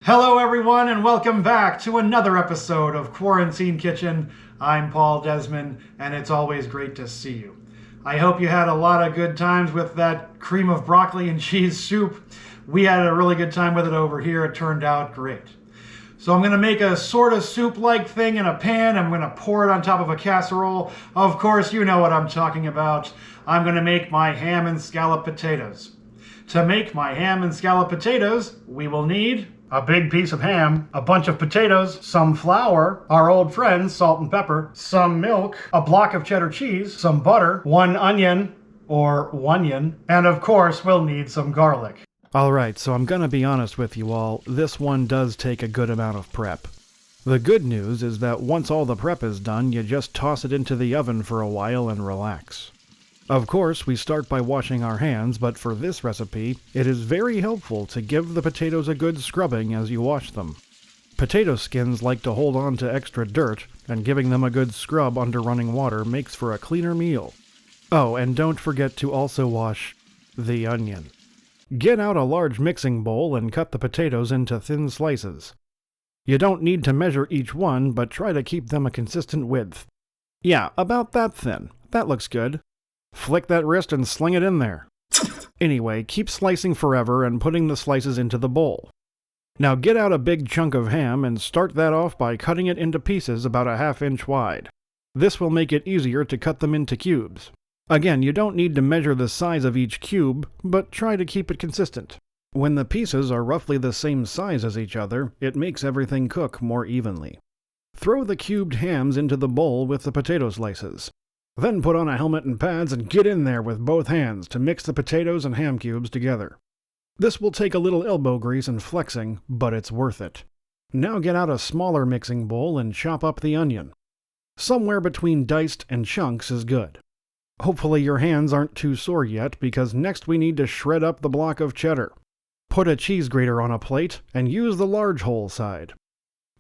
Hello, everyone, and welcome back to another episode of Quarantine Kitchen. I'm Paul Desman, and it's always great to see you. I hope you had a lot of good times with that cream of broccoli and cheese soup. We had a really good time with it over here. It turned out great. So I'm going to make a sort of soup-like thing in a pan. I'm going to pour it on top of a casserole. Of course, you know what I'm talking about. I'm going to make my ham and scalloped potatoes. To make my ham and scalloped potatoes, we will need a big piece of ham, a bunch of potatoes, some flour, our old friends, salt and pepper, some milk, a block of cheddar cheese, some butter, one onion, or onion, and of course we'll need some garlic. Alright, so I'm gonna be honest with you all, this one does take a good amount of prep. The good news is that once all the prep is done, you just toss it into the oven for a while and relax. Of course, we start by washing our hands, but for this recipe, it is very helpful to give the potatoes a good scrubbing as you wash them. Potato skins like to hold on to extra dirt, and giving them a good scrub under running water makes for a cleaner meal. Oh, and don't forget to also wash the onion. Get out a large mixing bowl and cut the potatoes into thin slices. You don't need to measure each one, but try to keep them a consistent width. Yeah, about that thin. That looks good. Flick that wrist and sling it in there. Anyway, keep slicing forever and putting the slices into the bowl. Now get out a big chunk of ham and start that off by cutting it into pieces about a ½ inch wide. This will make it easier to cut them into cubes. Again, you don't need to measure the size of each cube, but try to keep it consistent. When the pieces are roughly the same size as each other, it makes everything cook more evenly. Throw the cubed hams into the bowl with the potato slices. Then put on a helmet and pads and get in there with both hands to mix the potatoes and ham cubes together. This will take a little elbow grease and flexing, but it's worth it. Now get out a smaller mixing bowl and chop up the onion. Somewhere between diced and chunks is good. Hopefully your hands aren't too sore yet, because next we need to shred up the block of cheddar. Put a cheese grater on a plate and use the large hole side.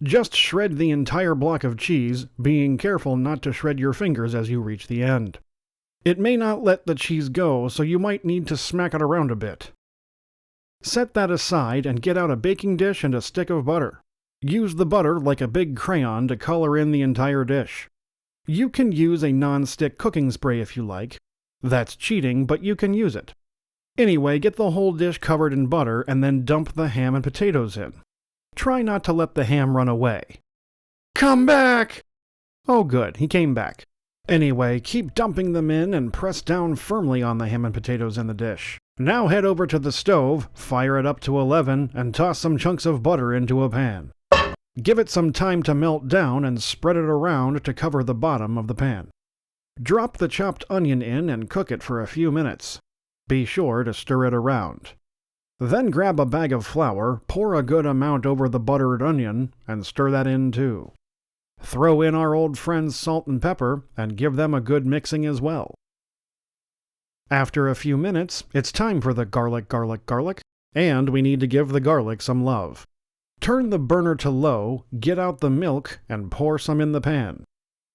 Just shred the entire block of cheese, being careful not to shred your fingers as you reach the end. It may not let the cheese go, so you might need to smack it around a bit. Set that aside and get out a baking dish and a stick of butter. Use the butter like a big crayon to color in the entire dish. You can use a non-stick cooking spray if you like. That's cheating, but you can use it. Anyway, get the whole dish covered in butter and then dump the ham and potatoes in. Try not to let the ham run away. Come back! Oh good, he came back. Anyway, keep dumping them in and press down firmly on the ham and potatoes in the dish. Now head over to the stove, fire it up to 11, and toss some chunks of butter into a pan. Give it some time to melt down and spread it around to cover the bottom of the pan. Drop the chopped onion in and cook it for a few minutes. Be sure to stir it around. Then grab a bag of flour, pour a good amount over the buttered onion, and stir that in too. Throw in our old friends salt and pepper, and give them a good mixing as well. After a few minutes, it's time for the garlic, and we need to give the garlic some love. Turn the burner to low, get out the milk, and pour some in the pan.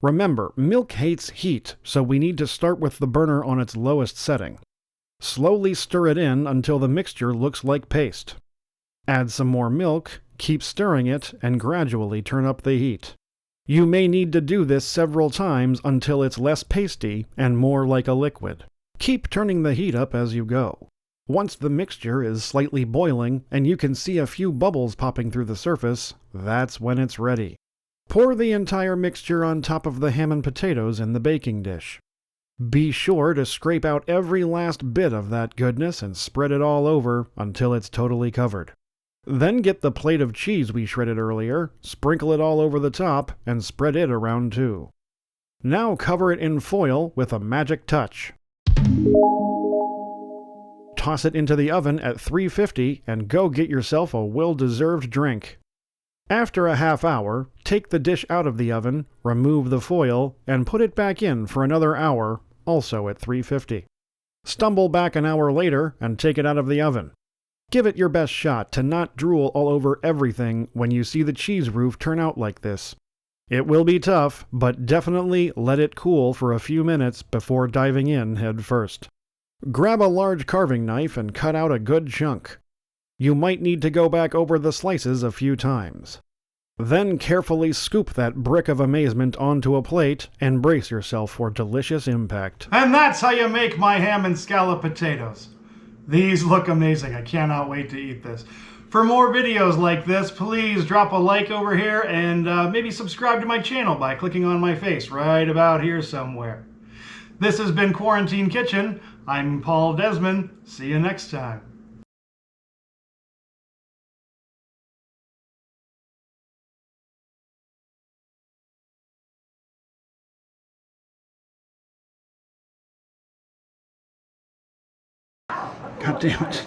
Remember, milk hates heat, so we need to start with the burner on its lowest setting. Slowly stir it in until the mixture looks like paste. Add some more milk, keep stirring it, and gradually turn up the heat. You may need to do this several times until it's less pasty and more like a liquid. Keep turning the heat up as you go. Once the mixture is slightly boiling and you can see a few bubbles popping through the surface, that's when it's ready. Pour the entire mixture on top of the ham and potatoes in the baking dish. Be sure to scrape out every last bit of that goodness and spread it all over until it's totally covered. Then get the plate of cheese we shredded earlier, sprinkle it all over the top, and spread it around too. Now cover it in foil with a magic touch. Toss it into the oven at 350 and go get yourself a well-deserved drink. After a ½ hour, take the dish out of the oven, remove the foil, and put it back in for another hour, also at 350. Stumble back an hour later and take it out of the oven. Give it your best shot to not drool all over everything when you see the cheese roof turn out like this. It will be tough, but definitely let it cool for a few minutes before diving in head first. Grab a large carving knife and cut out a good chunk. You might need to go back over the slices a few times. Then carefully scoop that brick of amazement onto a plate and brace yourself for delicious impact. And that's how you make my ham and scallop potatoes. These look amazing. I cannot wait to eat this. For more videos like this, please drop a like over here and maybe subscribe to my channel by clicking on my face right about here somewhere. This has been Quarantine Kitchen. I'm Paul Desman. See you next time. God damn it.